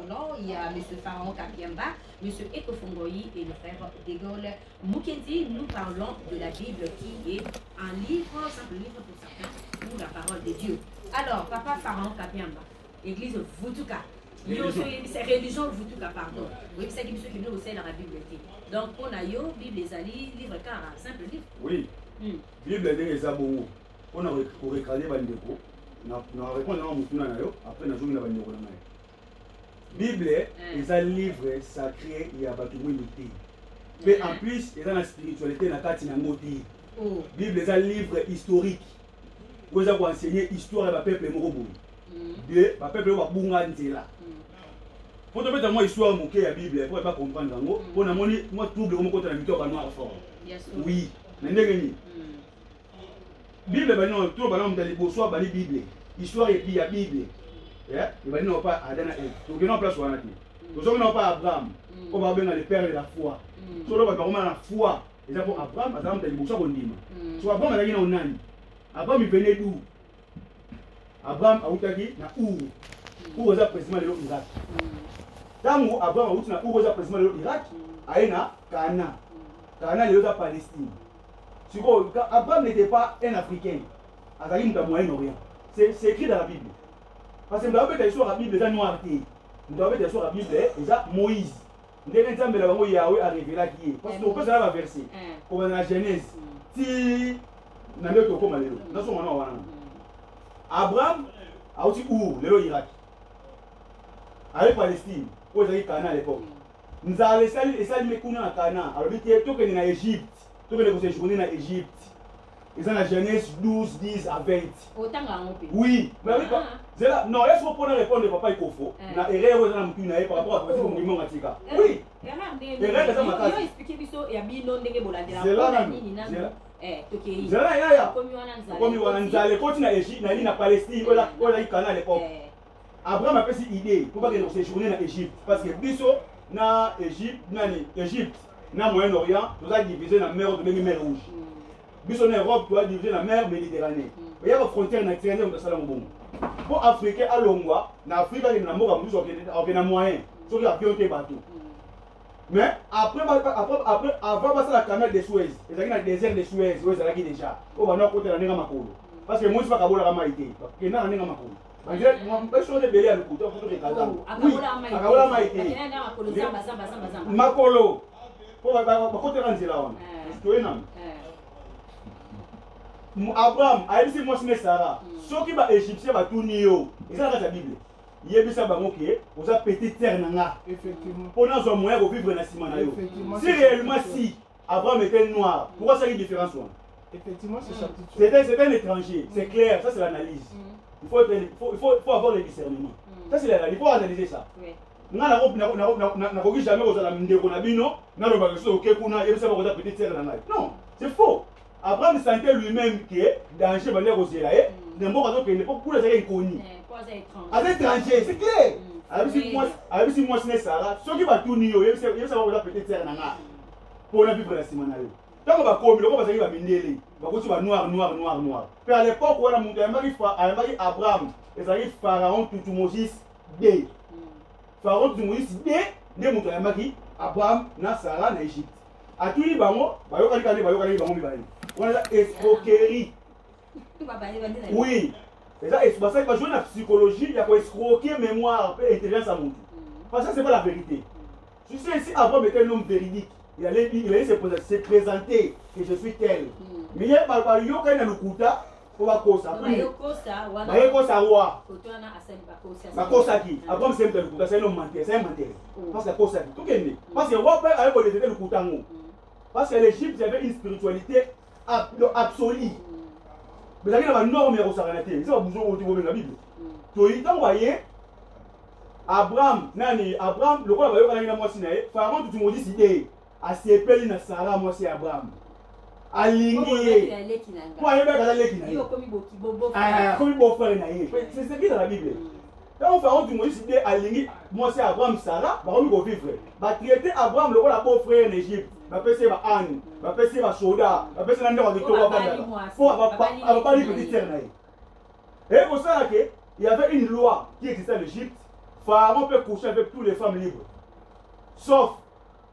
Roland, il y a M. Pharaon Kapiamba, M. Eko Fongoyi et le frère De Gaulle Mukendi. Nous parlons de la Bible qui est un livre, simple livre pour certains, ou la parole de Dieu. Alors, Papa Pharaon Kapiamba, Église Vutuka. C'est religion Vutuka, pardon. Oui, c'est qui qui nous aussi dans la Bible. Donc, on a yo, Bible les alliés, livre car, simple livre. Oui. Bible les abos. On a recalé Bandeko. On a répondu à Moutuna Nayo. Après, on a joué la Bandeko. Bible est un livre sacré, il y a Batoumou Nité. Mais en plus, il y a la spiritualité, la carte Nangoté. Bible est un livre historique. Vous avez enseigné l'histoire de peuple Morobo. De peuple Wabunga Nzela. Pour te mettre moi histoire moquée la Bible, pour ne pas comprendre Nango, pour ne moi trouble comme quand on a mis au noir fort. Oui, mais Bible, non, tout le monde dans les beaux soirs, dans les Bibles. Histoire et puis la Bible. Il va dire pas Adana. Donc, il n'y a pas place où on a dit. Donc, on n'a pas Abraham. On va bien le père de la foi. Sur le bâtiment, la foi. Et ça pour Abraham, Abraham, il y a des choses qu'on dit. Sur Abraham, il y a un an. Abraham, il venait d'où? Abraham, il y a un où est précisément l'Irak. Tant Abraham, il y a un précisément l'Irak, il y a Cana. Cana, il y a Palestine. Abraham n'était pas un Africain. Il y a un Moyen-Orient. C'est écrit dans la Bible. Parce que nous avons des la Bible déjà noire. Nous avons des la Bible déjà Moïse. Nous avons Yahweh a révélé qui est. Parce que nous avons un verset. Comme dans la Genèse. Si nous avons Abraham a aussi où le Irak. Avec Palestine. Où il y a Cana à l'époque. Nous avons laissé les Kouna à Cana. Alors, il y a tout que en Égypte. Tout que nous avons en Égypte. Ils ont la Genèse 12, 10 à 20. Oui. Mais non, est-ce qu'on peut répondre papa il faut? Na erreur aux gens par rapport à ce que vous me dites. Oui. Erreur c'est ça ma case. C'est là. Comme on a les continents Égypte, na Palestine, on a Canaan à l'époque. Abraham a fait cette idée pour pas que nous séjournions en Égypte parce que biso na Égypte, na Moyen-Orient, nous avons divisé la mer de mer Rouge. Biso en Europe, tu as divisé la mer Méditerranée. Il y a une frontière naturelle dans le monde. Pour Africain à Longwa, en Afrique, il y a un moyen. Sauf qu'il y a bien des bateaux. Mais après, avant passer la canal de Suez, il y a le désert de Suez, où il y a déjà. On va nous côté de la Makolo. Parce que moi, je ne sais pas comment la Maïté. Parce que là, la Makolo. Je vais changer de belé à l'écoute. Oui, à Maïté. Makolo. Pour côté de la Abraham a dit moi c'est Sarah. Ceux qui va égyptien va tout nier. Et ça dans la Bible. Il y a bisa bango qui vous a pété terre nanga. Effectivement. Pour nous un moyen de vivre dans ciment na yo. Si réellement si Abraham était noir, pourquoi ça y a une différence? Effectivement, c'est un étranger, c'est clair, ça c'est l'analyse. Il faut avoir le discernement. Ça c'est l'analyse, il faut analyser ça. N'a jamais osé la ndeko na bino, na lo ba so ke kuna yebisa ba ko za pété terre nanga. Non, c'est faux. Abraham sentait lui-même que danger va les rosiers là, n'importe quoi, n'importe quoi, c'est inconnu. À l'étranger, c'est clair. Avec si moi c'est Sarah, ceux qui va tout nier, il ça va peut-être faire nana pour la vivre la semaine. Tant qu'on va comme le va va mineli, va continuer noir. Puis à l'époque où on a monté Abraham, et ça y est Pharaon Tutmosis D. Pharaon Tutmosis D, ne monté Abraham na Sarah na Égypte. À tout les bango, on a escroquerie. Oui. C'est ça que jouer la psychologie, il y a quoi escroquer mémoire et intelligence à mon. Parce que c'est pas la vérité. Tu sais, si Abraham était un homme véridique, il allait se présenter que je suis tel. Mais il y a pas yo quand il a le kuta, on va kosa. Ba kosa roi. Ba kosa qui? Abraham c'est le kuta, c'est un homme menteur, c'est un menteur. Parce que kosa qui tout est parce que roi père avait volé le kuta ngo. Parce que l'Égypte avait une spiritualité absolue. Mais il y a une norme au Saranaté. C'est pas besoin de la Bible. Tu voyez, Abraham, le roi va y avoir Pharaon, tu me dis idée. À ses pelles, il Sarah, moi c'est Abraham. Aligné. Moi, il y a l'équilibre. Comme beau-frère, c'est qui dans la Bible? Quand Pharaon, tu me dis idée, aligné, moi c'est Abraham, Sarah, bah on va vivre. Bah traiter Abraham, le roi, la beau-frère en Égypte. Je vais faire Anne, je vais faire Soda, je vais faire Nanda Victoria. Faut pas dire petite terre. Et pour ça, il y avait une loi qui existait en Égypte. Pharaon peut coucher avec toutes les femmes libres, sauf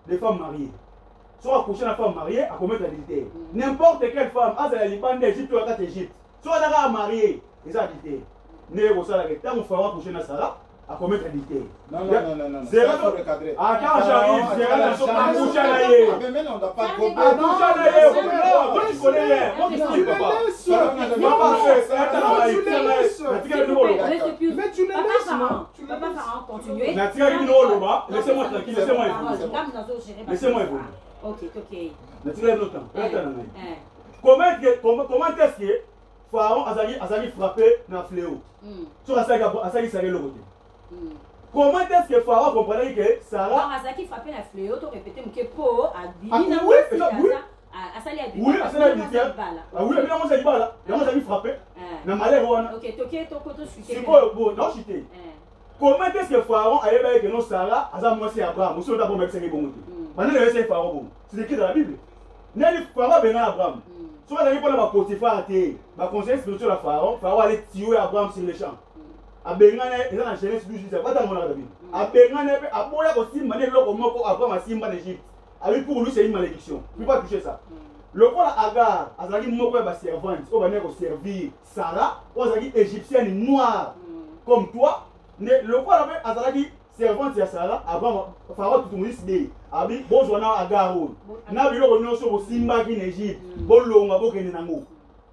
les femmes mariées. Soit coucher avec une femme mariée, à commettre l'adultère. N'importe quelle femme, à la Liban d'Égypte ou à l'Égypte, soit à mariée, ils ont adultère. Né au salaire, tant qu'on Pharaon coucher avec Sarah, à commettre l'adultère. Non. C'est là pour recadrer. Attends, j'arrive, c'est là dans son coucher avec. Mais non, on n'a pas de coucher avec. Moi, tu connais rien. Moi, tu connais pas. Mais tu le laisses. Papa Pharaon, continuez. Laissez-moi tranquille, laissez-moi évoluer. Laissez-moi évoluer. Ok. Comment est-ce que Pharaon a frappé dans le fléau? Comment est-ce que Pharaon comprenait que Sarah. Azaki frappé dans le fléau, tu répétais que po a dit. Oui, frappé. Comment est-ce que Pharaon a éveillé que non Sarah a dit Abraham? Vous savez d'abord que bon. Pendant le verset Pharaon, c'est écrit dans la Bible. Pharaon bénit Abraham. Si vous avez pas Potiphar, ma conseiller spirituel à Pharaon, Pharaon allait tuer Abraham sur les champs. A Bengane, il a Genèse 12, c'est pas dans mon Bible. A Bengane, a Boya aussi, mané l'homme moko Abraham a Simba d'Égypte. Avec pour lui, c'est une malédiction. Il ne peut pas toucher ça. Le roi Agar, Azali Moko est servante, on va servir Sarah, on va dire égyptienne noire comme toi. Le roi Azali servante à Sarah, avant Pharaon tout le monde dit, Abi, bon, je vais à Agar. Na bilo ko nyonso ko Simba ki Égypte. Bon longa bo kene nango.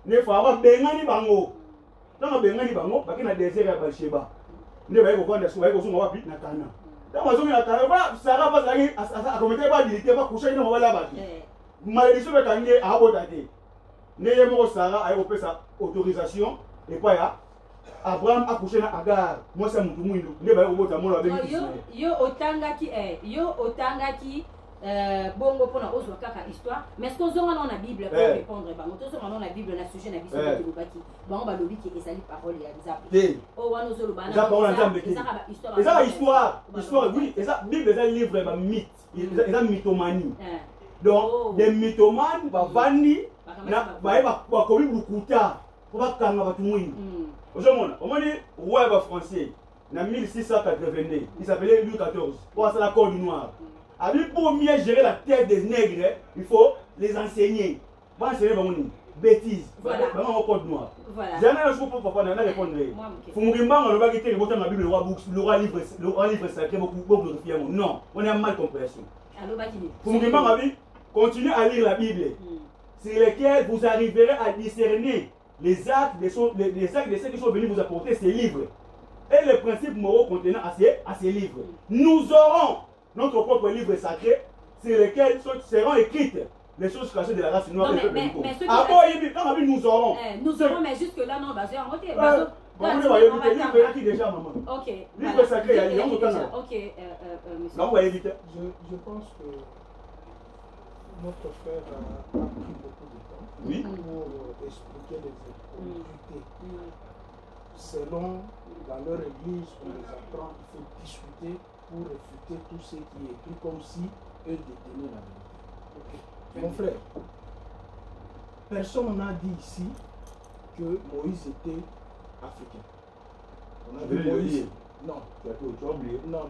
Ne Pharaon bengani bango. Dans bengani bango, ba kina désert ya Bathsheba. Ne ba ko kwanda so ba ko so wapi na Kana. Dans ma zone na Kana, ba Sarah ba zali a commettre pas d'ilité ba coucher na wala ba. Malédiction ba kangé a botate. Ne yemo Sarah a opé sa autorisation et pas ya Abraham a couché na Agar. Moi c'est mutu mwindu. Ne ba ko bota mo la be. Yo otanga ki bongo pona ozwa kaka histoire mais ce qu'on a dans la Bible pour répondre bango to so dans la Bible na sujet na biso de lobaki bango ba lobi ki ezali parole ya nzambe o wana zo lobana za parole nzambe ki eza histoire oui eza Bible eza livre ba mythe eza mythomanie donc des mythomanes ba vandi na ba komi bukuta ko ba kanga batu mwini ozomona omoni roi ba français na 1682 il s'appelait Louis XIV pour ça la corde noire. Pour mieux gérer la terre des nègres, il faut les enseigner. Va enseigner bêtises. Voilà. Vraiment au code noir. Voilà. Jamais un jour pour papa n'a répondre. Fumugimba on va quitter le bouton de la Bible, le roi livre sacré beaucoup de fièvre. Non, on a mal compréhension. Fumugimba ma vie, continuez à lire la Bible. Sur lesquels vous arriverez à discerner les actes de ceux qui sont venus vous apporter ces livres. Et les principes moraux contenant à ces livres. Nous aurons notre propre livre sacré sur lesquels seront écrites les choses cachées de la race noire. Non, mais nous aurons. Nous aurons, mais jusque là, non, basé en côté. Ok. Déjà, maman. Ok. Livre sacré, il y a un autre. Ok, monsieur. Non, vous voyez vite. Je pense que notre frère a pris beaucoup de temps pour expliquer les difficultés. Selon, dans leur église, on les apprend, il faut discuter pour réfuter tout ce qui est écrit comme si eux détenaient la vérité. Mon frère, personne n'a dit ici que Moïse était africain. On a dit Moïse. Non. Tu as oublié. Non,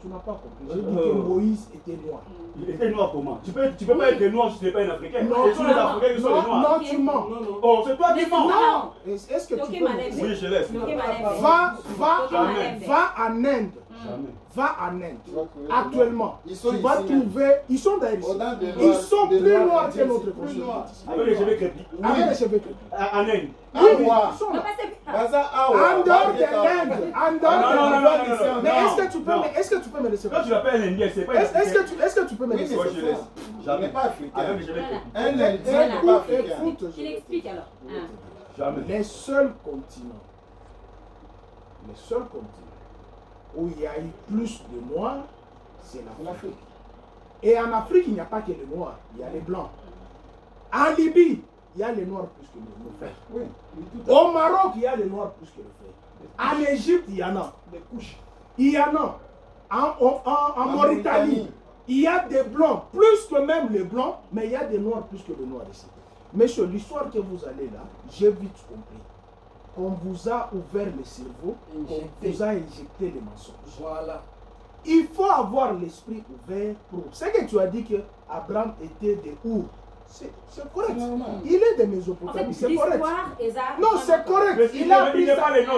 tu n'as pas compris. J'ai dit que Moïse était noir. Il était noir comment? Tu peux pas être noir si tu n'es pas un Africain. Non, ce sont les Africains qui sont les noirs. Non, tu mens. Oh, c'est toi qui mens. Non. Est-ce que tu peux me... Oui, je laisse. Va en Inde. Va en Inde. Actuellement, tu vas trouver. Ils sont d'ailleurs. Ils sont plus noirs que notre continent. Avec les cheveux crépus. Avec les cheveux crépus. En Inde. Oui, ils sont là. En dehors de l'Inde. En dehors de l'Inde. Mais est-ce que tu peux me laisser? Quand tu l'appelles un Indien, c'est pas. Est-ce que tu peux me laisser? Jamais pas africain. Un Indien n'est pas africain. Il explique alors. Jamais. Les seuls continents où il y a eu plus de noirs, c'est l'Afrique. Et en Afrique, il n'y a pas que les noirs, il y a les blancs. En Libye, il y a les noirs plus que les frères. Oui, au Maroc, il y a les noirs plus que les frères. En Égypte, il y en a. Des couches. Il y en a. En Mauritanie, il y a des blancs, plus que même les blancs, mais il y a des noirs plus que les noirs ici. Mais sur l'histoire que vous allez là, j'ai vite compris. qu'on vous a ouvert le cerveau, qu'on vous a injecté les mensonges. Voilà. Il faut avoir l'esprit ouvert pour... C'est que tu as dit que Abraham était de Our. C'est correct. Il est de Mésopotamie. C'est correct. Non, c'est correct. Il a pris ça.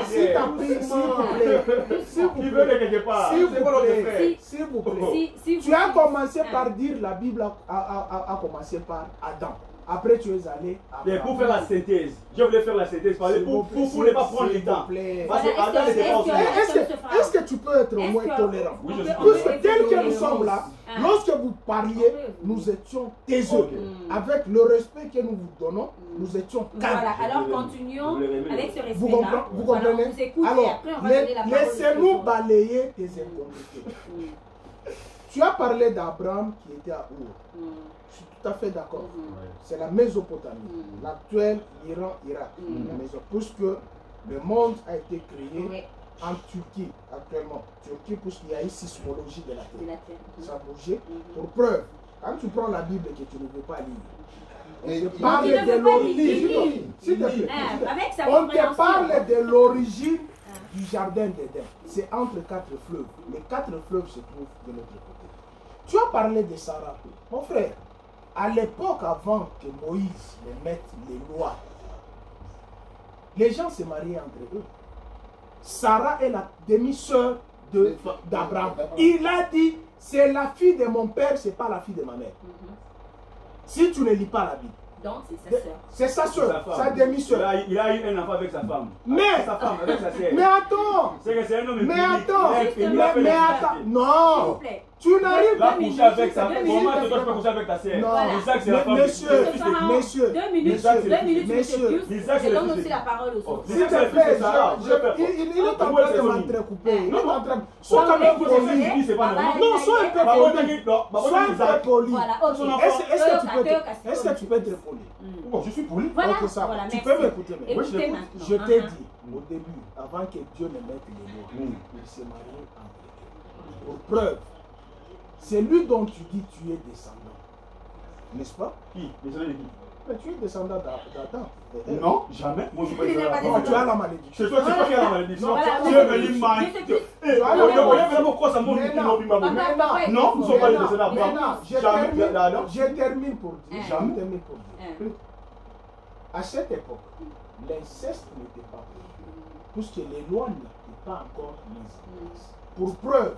S'il t'a pris, s'il vous plaît. S'il vous plaît. S'il vous plaît. Tu as commencé par dire la Bible a commencé par Adam. Après, tu es allé à mais pour faire la synthèse, je voulais faire la synthèse pour ne pas prendre le temps. Est-ce que tu peux être au moins tolérant? Oui, je suis Parce que tel que nous sommes là, lorsque vous parliez, nous étions taiseux. Avec le respect que nous vous donnons, nous étions calmes. Voilà, alors continuons avec ce respect-là. Vous comprenez? Alors, laissez-nous balayer tes incongruités. Tu as parlé d'Abraham qui était à Our. Je suis tout à fait d'accord. C'est la Mésopotamie, l'actuel Iran, Irak. Puisque le monde a été créé en Turquie actuellement. Turquie, puisqu'il y a une sismologie de la Terre. Ça a bougé. Pour preuve, quand tu prends la Bible que tu ne veux pas lire, on te parle de l'origine. S'il te plaît. On te parle de l'origine du jardin d'Éden. C'est entre 4 fleuves. Les 4 fleuves se trouvent de l'autre côté. Tu as parlé de Sarah. Mon frère, à l'époque avant que Moïse ne mette les lois, les gens se mariaient entre eux. Sarah est la demi-sœur d'Abraham. Il a dit, c'est la fille de mon père, c'est pas la fille de ma mère. Si tu ne lis pas la Bible. Donc c'est sa sœur. C'est sa sœur, sa demi-sœur. Il a eu un enfant avec sa femme. Mais, sa femme avec sa sœur. Mais attends. C'est un homme mais attends. Non. Tu n'arrives pas à coucher avec sa femme. Comment tu dois coucher avec ta sœur? Non. Isaac, c'est la femme. Messieurs. 2 minutes, monsieur. Je donne aussi la parole aux autres. S'il te plaît, il est en train de m'entrecouper. Il est en train. Sois quand même poli. Non, sois un peu poli. Est-ce que tu peux être poli? Bon, je suis poli. Ok, ça va. Tu peux m'écouter. Je t'ai dit au début, avant que Dieu ne mette les mots, il s'est marié entre eux. Pour preuve, c'est lui dont tu dis tu es descendant. N'est-ce pas? Qui? Descendant de qui? Mais tu es descendant d'Adam. Non, jamais. Moi, je ne suis pas descendant. Tu as la malédiction. C'est toi qui as la malédiction. Tu es venu mentir. Non, nous ne sommes pas les descendants d'Abraham. Je termine pour dire. À cette époque, l'inceste n'était pas possible, puisque les lois n'étaient pas encore mises. Pour preuve,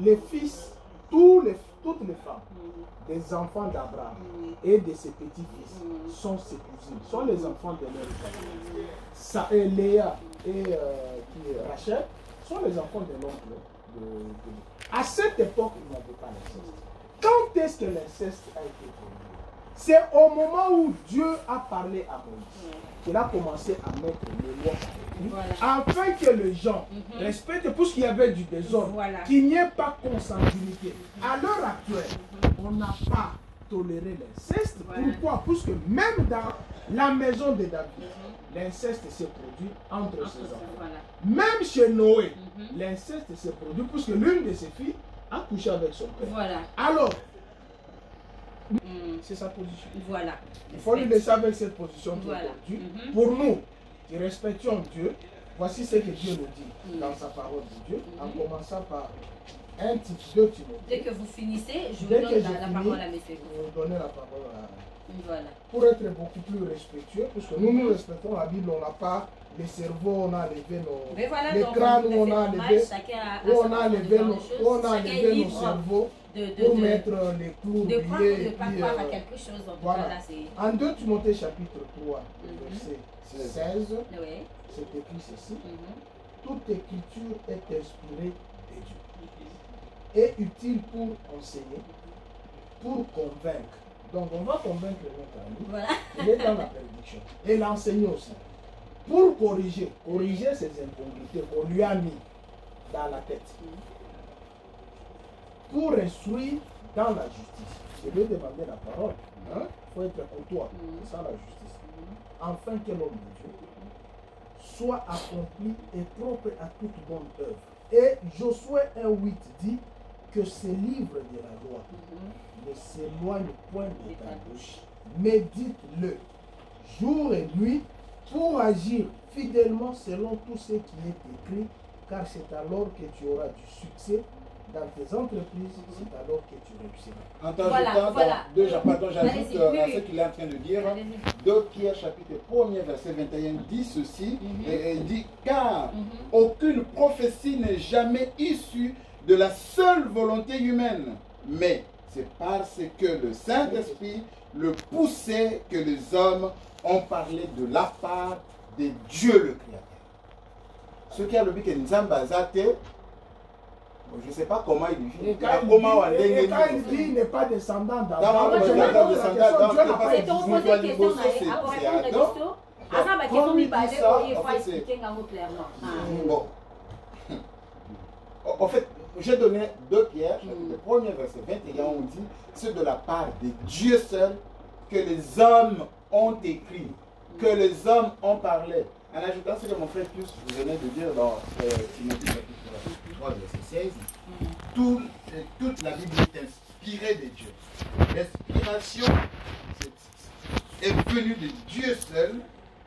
les fils, toutes les femmes, des enfants d'Abraham et de ses petits-fils sont ses cousines, sont les enfants de leur famille. Léa et Rachel sont les enfants de l'oncle. À cette époque, il n'y avait pas l'inceste. Quand est-ce que l'inceste a été produit? C'est au moment où Dieu a parlé à Moïse qu'il a commencé à mettre les lois afin que les gens respectent, puisqu'il y avait du désordre, qu'il n'y ait pas consanguinité. À l'heure actuelle, on n'a pas toléré l'inceste. Pourquoi? Puisque même dans la maison de David, l'inceste s'est produit entre ses enfants. Même chez Noé, l'inceste s'est produit puisque l'une de ses filles a couché avec son père. Alors, c'est sa position. Voilà. Il faut lui laisser avec cette position qui est aujourd'hui. Pour nous, qui respectons Dieu, voici ce que Dieu nous dit dans sa parole de Dieu, en commençant par 1 Timothée 2 Timothée. Dès que vous finissez, je vous donne la parole à monsieur. Vous donnez la parole à... Voilà. Pour être beaucoup plus respectueux, parce que nous respectons la Bible, on n'a pas les cerveaux, on a levé nos... les crânes, on a levé nos cerveaux pour mettre les clous, de pas croire à quelque chose. Voilà. En 2 Timothée chapitre 3, verset 16, c'est écrit ceci. Toute écriture est inspirée de Dieu et utile pour enseigner, pour convaincre. Donc on va convaincre notre ami. Il est dans la prédiction. Et l'enseigner aussi. Pour corriger ses incongruités qu'on lui a mis dans la tête. Pour instruire dans la justice. Je vais demander la parole. Il faut être courtois. C'est ça la justice. Afin que l'homme de Dieu soit accompli et propre à toute bonne œuvre. Et Josué 1:8 dit que ce livre de la loi ne s'éloigne point de ta bouche. Médite-le jour et nuit pour agir fidèlement selon tout ce qui est écrit, car c'est alors que tu auras du succès dans tes entreprises, c'est alors que tu réussiras. En t'ajoutant, j'ajoute à ce qu'il est en train de dire, 2 Pierre chapitre 1er verset 21 dit ceci, et il dit, car aucune prophétie n'est jamais issue de la seule volonté humaine, mais c'est parce que le Saint-Esprit le poussait que les hommes ont parlé de la part de Dieu le Créateur. Ce qui a le but que nous avons basé, je ne sais pas comment il dit. Et quand il dit il n'est pas descendant d'Adam, c'est ton posé une question pour répondre à la question, il faut expliquer clairement. Bon. En fait, j'ai donné 2 Pierre, chapitre 1er, verset 21, on dit, c'est de la part de Dieu seul que les hommes ont écrit, que les hommes ont parlé. En ajoutant ce que mon frère Pius venait de dire dans Timothée chapitre 3, verset 16, toute la Bible est inspirée de Dieu. L'inspiration est venue de Dieu seul.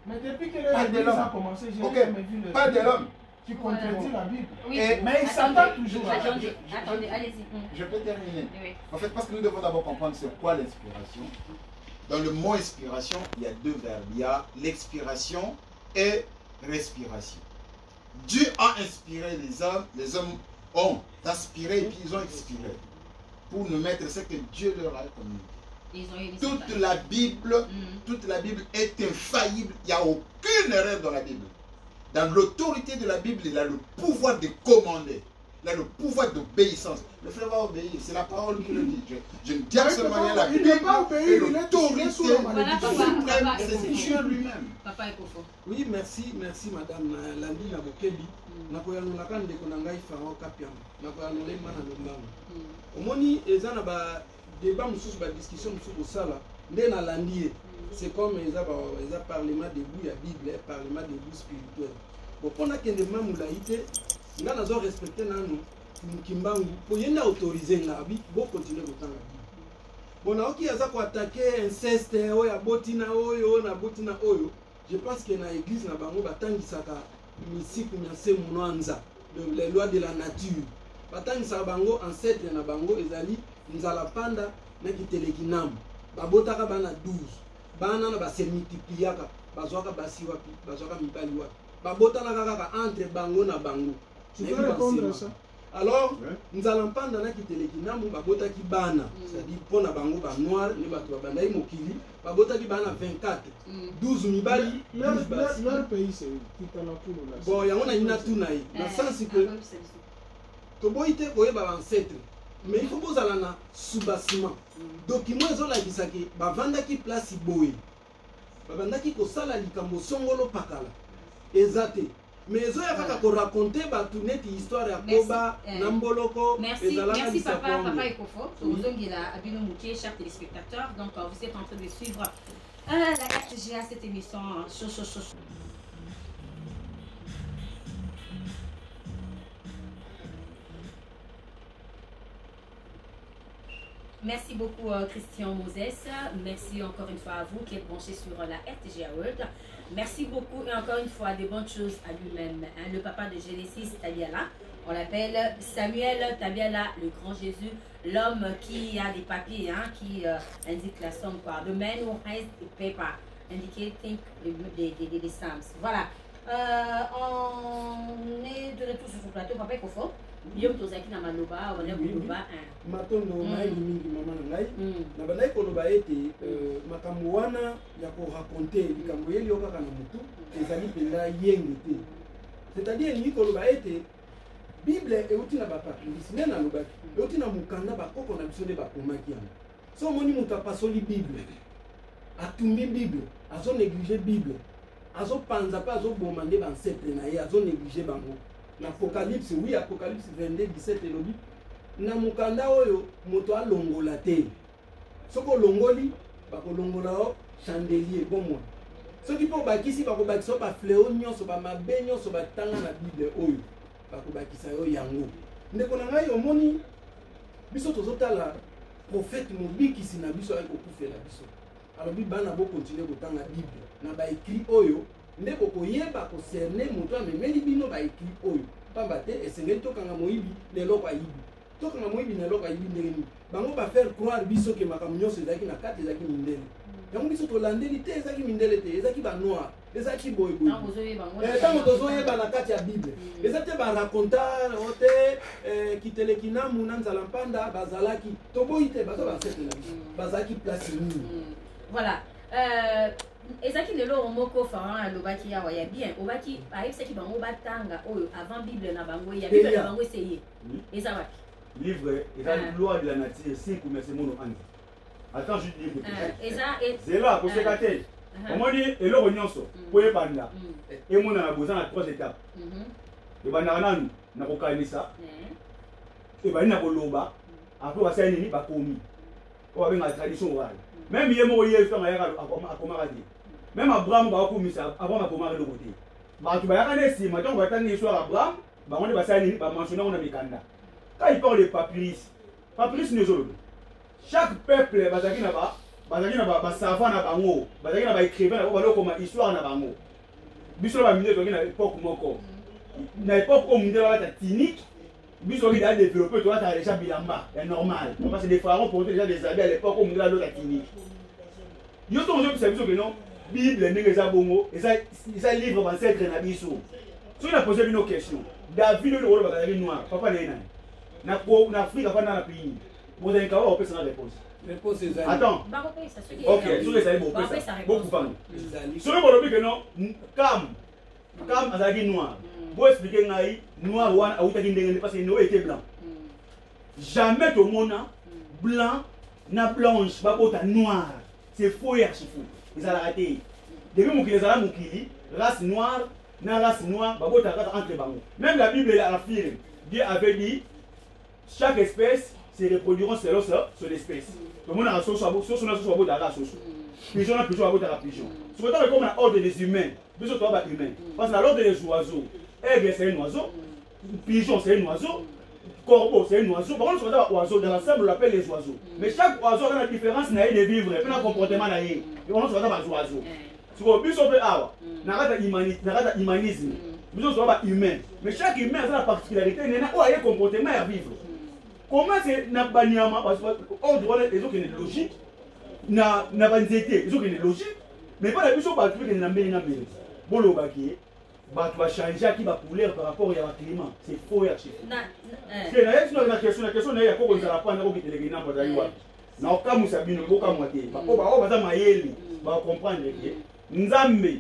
Mais depuis que l'Église a commencé, je n'ai jamais vu le pas de l'homme qui contredit la Bible. Oui, mais il s'entend toujours. Attendez, allez-y. Je peux terminer. Oui. En fait, parce que nous devons d'abord comprendre c'est quoi l'inspiration. Dans le mot inspiration, il y a 2 verbes. Il y a l'expiration et respiration. Dieu a inspiré les hommes ont aspiré et puis ils ont expiré pour nous mettre ce que Dieu leur a communiqué. Toute la Bible est infaillible. Il n'y a aucune erreur dans la Bible. Dans l'autorité de la Bible, il a le pouvoir de commander. Il a le pouvoir d'obéissance. Le frère va obéir. C'est la parole qui le dit. Je ne dis absolument rien. La Bible est l'autorité suprême. C'est Dieu lui-même. Papa Ekofo. Oui, merci madame. Landi na bokebi. Nakoyanulaka ndeko na ngai Pharaon Kapiam. Nakoyanule mana lombango. Omoni eza na ba débat mususu ba discussion mususu sala nde na landi. C'est comme eza parlement debout ya Bible, parlement debout spirituel. Bon pendant que de mamulaïté, nga nazo respecter nanu kimbangu po yenda autoriser nga bi bo continuer kotanga Bible. Bon na oki aza ko attaquer inceste oyo abotina oyo na botina oyo. Je pense que na église na bango batangisaka misiku na se munanza les lois de la nature. Batangisaka bango ancêtre na bango ezali nzala panda na kiteleki namu. Babotaka bana 12. Bana na base multipliaka bazwaka basi wapi bazwaka mibali wapi. Babotana kaka entre bango na bango. Tu peux répondre à ça? Alors, nous allons prendre dans kiteleki namu babota ki bana, c'est-à-dire pour na bango ba noir ne bato bandai mokili, babota ki bana 24, 12 mibali, leur pays c'est Kitanakulu là. Bon, yango na ina tunaï, dans sens que to boite koyeba ancêtre, mais il faut bozala na sous-bassement. Document ezola kisaki bavanda ki place boye. Bavanda ki ko sala likambo songolo pakala. Ezate. Mais ils ont raconté une histoire à Koba, Namboloko. Merci papa Ekofo. Chers téléspectateurs, donc vous êtes en train de suivre la RTGA, cette émission Merci beaucoup Christian Moses. Merci encore une fois à vous qui êtes branchés sur la RTGA World. Merci beaucoup et encore une fois des bonnes choses à lui-même. Le papa de Genesis Tabiala, on l'appelle Samuel Tabiala, le grand Jésus, l'homme qui a des papiers qui indiquent la somme quoi. The man who has the paper indicating the sums. Voilà. On est de retour sur ce plateau, papa Ekofo. Biom tozaki na maloba wala koloba matondo mayi mingi mama na ngai na bandai koloba ete makambo wana ya ko raconter likambo yeli okaka na mutu ezali penda yenge te, c'est-à-dire ni koloba ete Bible euti na bapapirisi nde nalobaki euti na mukanda bakoko na biso nde bakomaki yango. So omoni moto apasoli Bible atumbi Bible azo néglige Bible azo panza mpe azoboma nde bansetre na ye azo néglige bango. L'Apocalypse, oui, Apocalypse 22, 17 elobi. Na mukanda oyo moto alongola te. Soko longoli, bako longola o chandelier bomwa. Soki po bakisi bako bakisa ba fleo nyonso ba mabe nyonso ba tanga na Bible oyo. Bako bakisa yo yango. Ndeko na ngai omoni biso tozotala prophète mobikisi na biso ay kokufela biso. alobi bana bo continuer kotanga bible na ba écrit oyo nde bokoyeba concerne moto amemeli bino ba écrit oyo pamba te esengeli tokanga moyibi na eloko ayibi tokanga moyibi na eloko ayibi ndenge nini bango bafaire croire biso ke makambo nyonso ezalaki na kati ezalaki mindele yango biso tolandeli te ezalaki mindele te ezalaki banoir ezalaki boyeboye ntango tozoyeba na kati ya bible eza te baracontar o te kiteleki namu na nzala mpanda bazalaki toboyi te baza basetela biso bazalaki place nini voilà ezaki lelo moko Pharaon alobaki awa ya bien obaki ayebisaki bango batanga oyo avant bible na bango ya bible na bango eseye eza wapi livre eza loi de la nature 5 mais c'est mono anzi attends juste livre zela koseka te omoni eloko nyonso po ebanda emonana boza na 3 étapes ebandaka nanu na kokanisa ebandi na koloba apres basali nini bakomi oyo babengaka tradition orale même ye moko yesu ntango ayaka akomaka te même abraham bakomisa abraham akomaka eloko te bato bayaka na esima ntango batangi histoire abraham bango nde basali nini bamentionne yango na mikanda quand il parle de papyrus nezolobe chaque peuple bazalaki na basavant na bango bazalaki na baécrivain na bango balokoma histoire na bango biso na bamindele toki na époque moko na époque oyo mindele balata tinique biso toki déjà développé tolata déjà bilamba ya normal parce que des pharaons portaient déjà des habits à l'époque oyo mindele alota tinique yo to ozobisa biso ke non bible ndenge eza bongo eza livre bancêtre na biso soki na pose bino question david oyo olobaka azalaki noir papa na ye nani na afrique afanda na pays bozali kawa opesa na réponse attends ok soki ezali bokufanga soki bolobi ke non kam azalaki noir bo explike ngai noir wana awutaki ndenge parce que no était blanc jamais tomona blanc na blanche babota noir c'est faux et archi faux ezalaka te depuis mokili ezala mokili race noire na race noire babotaka entre bango même la bible affirme Dieu avait dit chaque espèce se reproduiront selon son espèce. Tout le monde a un sauce à bout, sauce à bout à la sauce. Pigeon à pigeon à bout à la pigeon. C'est pourquoi comme l'ordre des humains, pigeon c'est pas humain. Parce que l'ordre des oiseaux, aigle c'est un oiseau, pigeon c'est un oiseau, corbeau c'est un oiseau. Par contre, c'est oiseau dans l'ensemble on l'appelle les oiseaux. Mais chaque oiseau a une différence n'a de vivre, et puis un comportement n'a et on se regarde les oiseaux. C'est quoi pigeon peut avoir, n'a pas d'humanisme. Pigeon c'est pas humain. Mais chaque humain a la particularité, n'a pas un comportement à vivre. Comment c'est na banyama parce que ordre les autres qui est logique na banzete les autres qui est logique mais pas la biso ba truc na mbeli bolo baki ba tu vas changer qui va couleur par rapport à climat c'est faux ya chef c'est la question na ya ko nzala pa na ko kitele na mboda yiwa na okamu sabino ko kamwa te ba ko ba baza mayeli ba comprendre que nzambe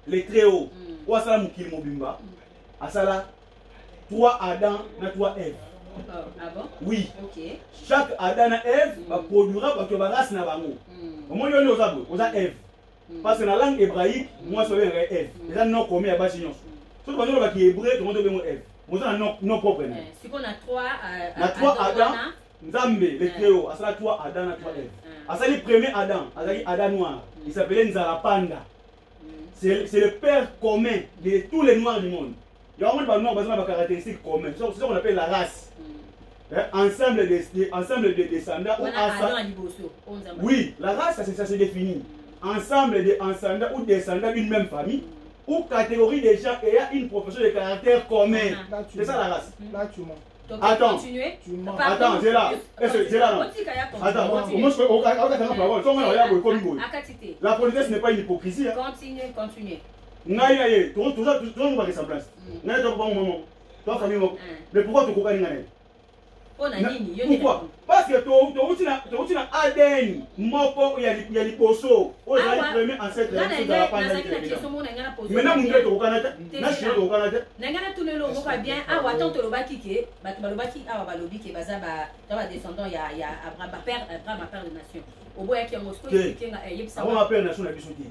les très haut ou asala mukili mobimba asala 3 Adam na 3 Ève. Ah bon? Oui. Ok. Chaque Adam et Ève va produire parce que va race na bango. Au moins on osa Ève. Parce que dans la langue hébraïque, moi je vais Ève. Les noms communs à Bachignon. Tout le monde qui est hébreu, tout le monde veut Ève. On a non propre. Si on a 3 Adam, Nzambe, les théo, à ça 3 Adam et 3 Ève. À ça le premier Adam, à ça Adam noir. Il s'appelait Nzalapanda. C'est le père commun de tous les noirs du monde. Il y a un caractéristique commun. C'est ce qu'on appelle la race. Ensemble de descendants. Oui, la race, ça se définit. Ensemble de descendants ou descendants d'une même famille ou catégorie de gens ayant une profession de caractère commun. C'est ça la race. Attends, attends, c'est là. Attends, la politesse n'est pas une hypocrisie. Continuez. Naïe, tout le monde va sa place. Naïe, toi, famille, mais pourquoi tu comprends Naïe? Pourquoi? Parce que tu as ADN, moko, il y a les posos, il y a les premiers ancêtres de la pandémie. Maintenant, vous êtes au Canada, au Canada. Nangana tout le long, on va bien. Ah, attends, tu le bâti qui est, balobaki, ah, balobi qui est bazaba, dans la descendant, il y a Abraham, ma père de nation. Au bout, il y a Moscou, on appelle nation la bisouté.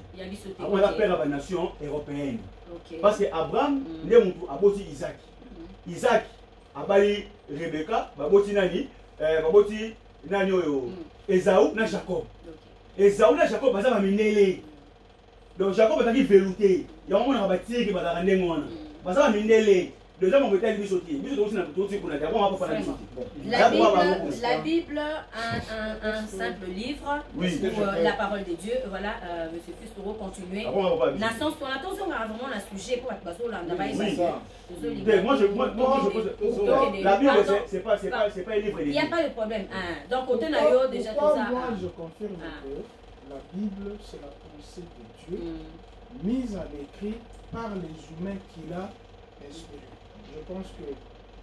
On appelle la nation européenne. Parce que Abraham, il est aboti Isaac. Isaac, abali Rebecca, baboti nani, baboti nani oyo, Esaü na Jacob. Esaü na Jacob baza ba mindele. Donc Jacob bataki velouté. Ya on a bâti que bazarande ngona. Baza ba mindele. Les hommes ont été allés sauter. Ils ont aussi un peu pour la La Bible, un simple livre pour la parole de Dieu. Voilà, M. Pustoro, continuez. Attention, vraiment un sujet pour être basé là. Moi, je pose. La Bible, c'est pas un livre. Il n'y a pas de problème. Donc, au Tenayo, déjà tout ça. Moi, je confirme que la Bible, c'est la pensée de Dieu mise à l'écrit par les humains qu'il a inspirés. Je pense que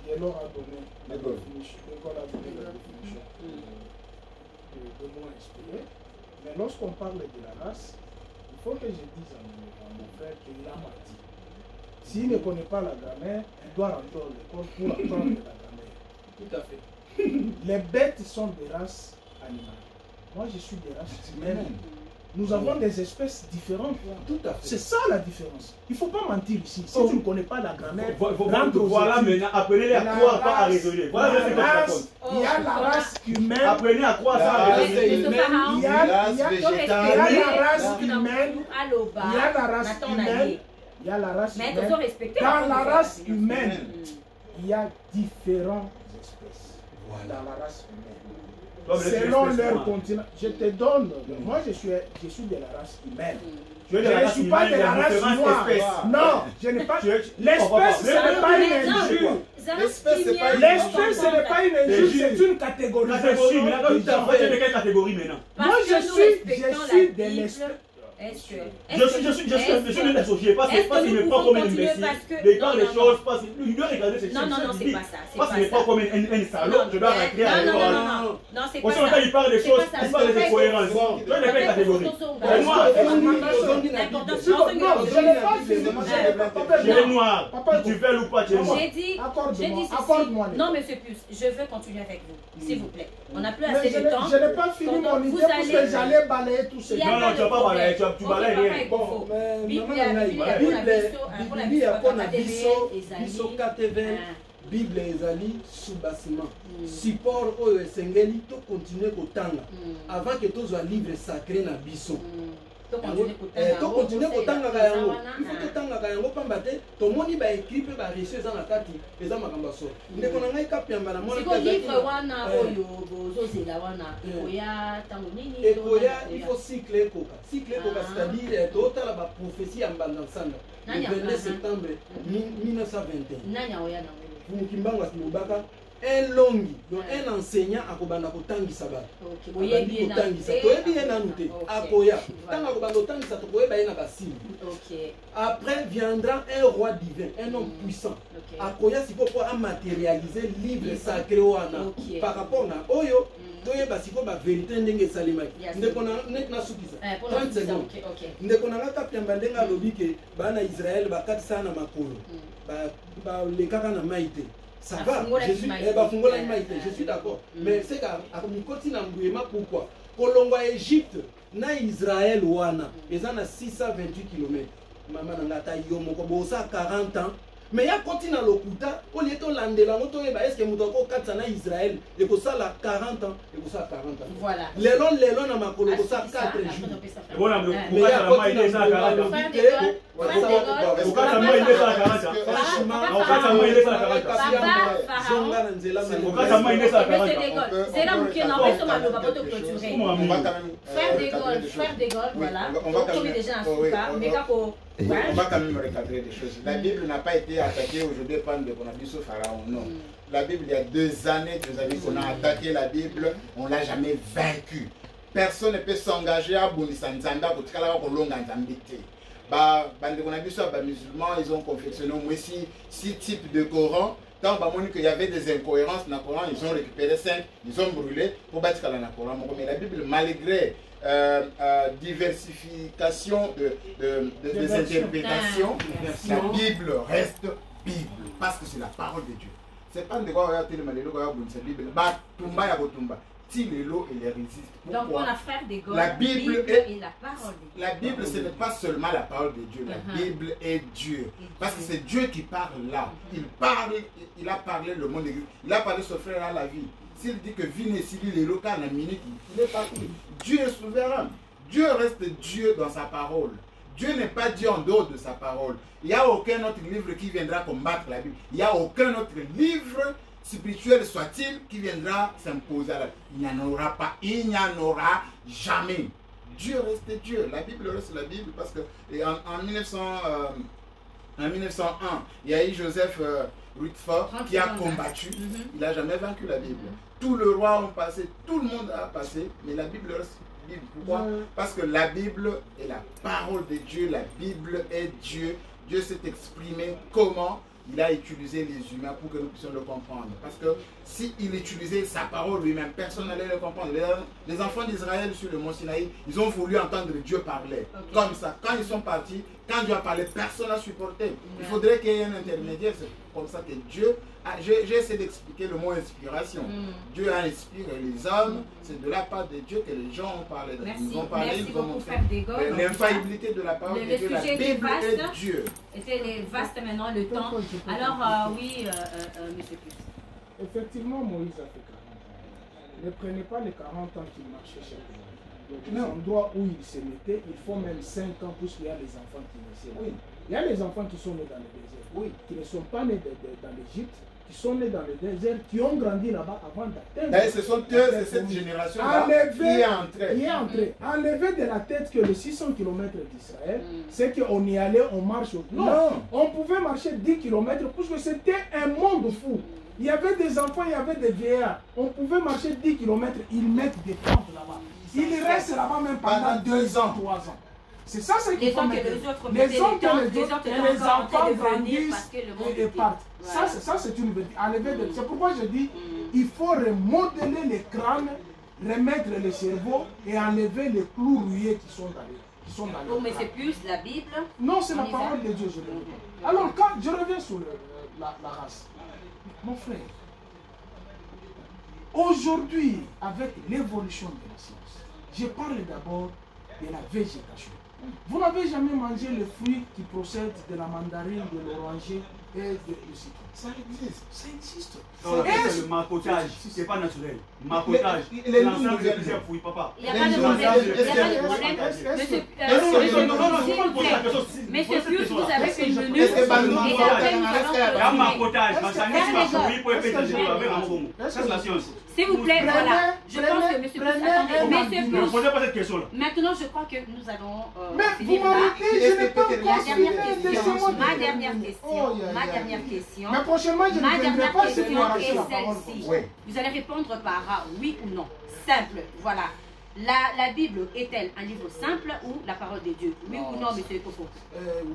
Dielor a donné la définition, de mot inspiré. Mais lorsqu'on parle de la race, il faut que je dise à mon frère qu'il a menti. S'il ne connaît pas la grammaire, il doit rentrer à l'école pour apprendre la grammaire. Tout à fait. Les bêtes sont des races animales. Moi, je suis des races humaines. Nous avons des espèces différentes. Tout à fait. C'est ça la différence. Il ne faut pas mentir ici. Si tu ne connais pas la grammaire, voilà maintenant, apprenez-les à croire, pas à raisonner. Voilà ce que je raconte. Il y a la race humaine. Apprenez à croire ça à raisonner. Il y a la race humaine. Il y a la race humaine. Il y a la race humaine. Dans la race humaine, il y a différentes espèces. Dans la race humaine. Selon leur continent, je te donne. Moi, je suis de la race humaine. Je ne suis pas de la race noire. Non, je n'ai pas. L'espèce, ce n'est pas une injure. L'espèce, ce n'est pas une injure, c'est une catégorie. Mais quelle catégorie maintenant? Moi, je suis de l'espèce. Je suis associé parce qu'il me prend comme un imbécile. Il parle des choses parce qu'il doit regarder ses choses. Non, c'est pas ça. Parce qu'il me prend comme un salaud, je dois rentrer à l'école. Non, c'est pas ça. Quand il parle des choses, il parle des incohérences. Je n'ai pas une catégorie. Et moi, je suis noir. Tu veux ou pas, tu es noir. J'ai dit ceci. Non, monsieur Puce, je veux continuer avec vous, s'il vous plaît. On n'a plus assez de temps. Je n'ai pas fini mon idée parce que j'allais balayer tout ce Non, tu vas pas balayer. Tu balayes rien. Bon, Bible ezali sous bâtiment. Support oyo esengeli to continuer kotanga avant que tozwa livre sacré na biso. To continuer kotanga yango. Il faut totanga yango pamba te tomoni ba écrit pe ba reçu eza na kati eza makambo so. Ndeko na ngai kapiamba na mona ka livre wana oyo bozozela wana oya tango nini oya il faut cycle koka c'est-à-dire total ba prophétie ya mbanda nsanda le 22 septembre 1921 nanya oya na Mukimbango Mubaka, un longi, donc un enseignant à Kobanda Kotangisa ba. Ok, après viendra un roi divin, un homme puissant. Akoya si pour matérialiser le livre sacré par rapport à Oyo. Basiko ba vérité ndenge salimaki ndeko na net na sukisa 30 secondes ndeko na ngaka pyamba ndenga lobike bana Israël bakatisa na makolo ba lekaka na maite ça va Jésus ba fungola maite je suis d'accord mais c'est ka akomikoti na mbuyema pourquoi kolongwa Égypte na Israël wana ezana 628 km mama na ngata yo moko bosa 40 ans mais il y a continent lokuta au lieu de landela moto eba est-ce que mutoko katana Israël et ko sala 40 ans et ko sala 40 ans voilà lelo na makolo ko sala 4 jours voilà mais il y a continent ça 40 ans on va quand même recadrer des choses. La Bible n'a pas été attaquée aujourd'hui par le Pharaon, non. La Bible, il y a 2 années qu'on a attaqué la Bible, on ne l'a jamais vaincue. Personne ne peut s'engager à Bunisanzanda pour que l'on les musulmans, ils ont confectionné au moins 6 types de Coran. Quand on a qu'il y avait des incohérences dans le Coran, ils ont récupéré 5, ils ont brûlé pour battre le Coran. Mais la Bible, malgré diversification des interprétations, la Bible reste Bible parce que c'est la parole de Dieu. C'est pas de quoi regarder le Bible, Tilelo et les résiste. Donc pour la frère des Gaules, la Bible est la parole de Dieu. La Bible, ce n'est pas seulement la parole de Dieu. La Bible est Dieu. Parce que c'est Dieu qui parle là. Il parle, il a parlé le monde. Il a parlé son frère à la vie. S'il dit que Vine Sili les locaux à la minute, il est parti. Dieu est souverain. Dieu reste Dieu dans sa parole. Dieu n'est pas Dieu en dehors de sa parole. Il n'y a aucun autre livre qui viendra combattre la Bible. Il n'y a aucun autre livre spirituel soit-il qui viendra s'imposer à la Bible. Il n'y en aura pas. Il n'y en aura jamais. Dieu reste Dieu. La Bible reste la Bible parce que en 1901, il y a eu Joseph Rutherford qui a combattu. Il n'a jamais vaincu la Bible. Tout le roi ont passé, tout le monde a passé, mais la Bible reste Bible. Pourquoi? Parce que la Bible est la parole de Dieu, la Bible est Dieu. Dieu s'est exprimé comment il a utilisé les humains pour que nous puissions le comprendre. Parce que s'il utilisait sa parole lui-même, personne n'allait le comprendre. Les enfants d'Israël sur le mont Sinaï, ils ont voulu entendre Dieu parler. Comme ça, quand ils sont partis, quand Dieu a parlé, personne n'a supporté. Il faudrait qu'il y ait un intermédiaire. C'est comme ça que Dieu... J'ai essayé d'expliquer le mot inspiration. Dieu a inspiré les hommes. C'est de la part de Dieu que les gens ont parlé. Ils ont parlé, merci ils ont montré l'infaillibilité de la parole de Dieu. La Bible est Dieu. C'était vaste maintenant le temps. Alors, oui, monsieur Plus. Effectivement, Moïse a fait 40 ans. Ne prenez pas les 40 ans qu'il marchait chaque jour. Les endroits où il se mettait, il faut même 5 ans puisqu'il y a les enfants qui naissaient là. Il y a les enfants qui sont nés dans le désert, qui ne sont pas nés dans l'Égypte, qui sont nés dans le désert, qui ont grandi là-bas avant d'atteindre. Ce sont eux, c'est cette génération-là qui est entrée. Enlevé de la tête que les 600 km d'Israël, c'est qu'on y allait, on marche. Non, on pouvait marcher 10 km parce que c'était un monde fou. Il y avait des enfants, il y avait des vieillards. On pouvait marcher 10 km, ils mettent des tentes là-bas. Ils restent là-bas même pendant 2 ans, 3 ans. C'est ça ce qu'il faut mettre. Les enfants grandissent et partent. Ça c'est une vérité. C'est pourquoi je dis, il faut remodeler les crânes, remettre le cerveau et enlever les clous rouillés qui sont dans les Oh, mais c'est plus la Bible. Non, c'est la parole de Dieu, je le dis. Alors, quand je reviens sur la race, mon frère, aujourd'hui, avec l'évolution de la science, je parle d'abord de la végétation. Vous n'avez jamais mangé les fruits qui procèdent de la mandarine, de l'oranger et du citron. Ça existe. Ça existe. C'est le marcotage, c'est pas naturel. Marcotage, les l'ensemble de plusieurs fruits, papa. Il n'y a pas de problème. Monsieur Plus, vous avez fait le menu. Et après, nous allons... Marcotage, c'est la science. S'il vous plaît, voilà. Je pense que monsieur Plus, attendez, ne me posez pas cette question-là. Maintenant, je crois que nous allons finir là. Je n'ai pas encore fini. Ma dernière question. Mais prochainement, je ne viendrai pas sur celle-ci. Vous allez répondre par oui ou non. Simple, voilà. La Bible est-elle un livre simple ou la parole de Dieu? Oui ou non, monsieur Kofo?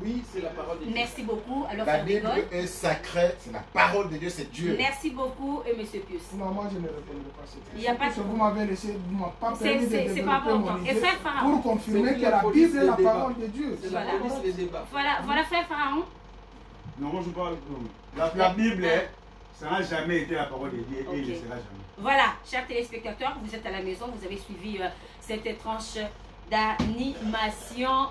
Oui, c'est la parole de Dieu. Merci beaucoup. Alors, la Bible est sacrée, c'est la parole de Dieu, c'est Dieu. Merci beaucoup, monsieur Pius. Non, moi je ne répondrai pas à cette question. Il n'y a pas de... Vous m'avez laissé, vous m'avez pas permis de développer mon idée pour confirmer que la Bible est la parole de Dieu. Voilà, frère Pharaon. Non, moi je parle. La Bible, ça n'a jamais été la parole de Dieu et il ne sera jamais. Voilà, chers téléspectateurs, vous êtes à la maison, vous avez suivi cette tranche d'animation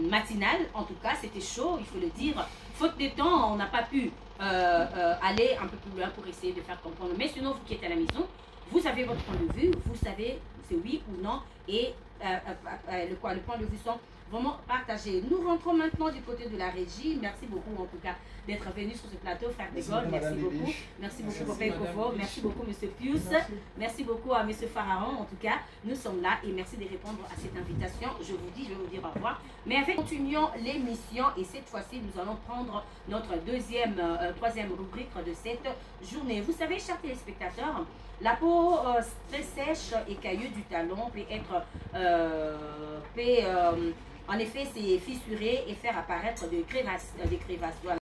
matinale. En tout cas, c'était chaud, il faut le dire. Faute de temps, on n'a pas pu aller un peu plus loin pour essayer de faire comprendre. Mais sinon, vous qui êtes à la maison, vous avez votre point de vue, vous savez c'est oui ou non, et le point de vue sont vraiment partagés. Nous rentrons maintenant du côté de la régie. Merci beaucoup en tout cas d'être venu sur ce plateau, frère de Gaulle. Merci beaucoup. Merci beaucoup, Papa Kofo. Merci beaucoup, monsieur Pius. Merci beaucoup à monsieur Pharaon. En tout cas, nous sommes là et merci de répondre à cette invitation. Je vous dis au revoir. Mais avec, continuons l'émission et cette fois-ci, nous allons prendre notre troisième rubrique de cette journée. Vous savez, chers téléspectateurs, la peau très sèche et cailleuse du talon peut être en effet, c'est fissurer et faire apparaître des crevasses. Voilà.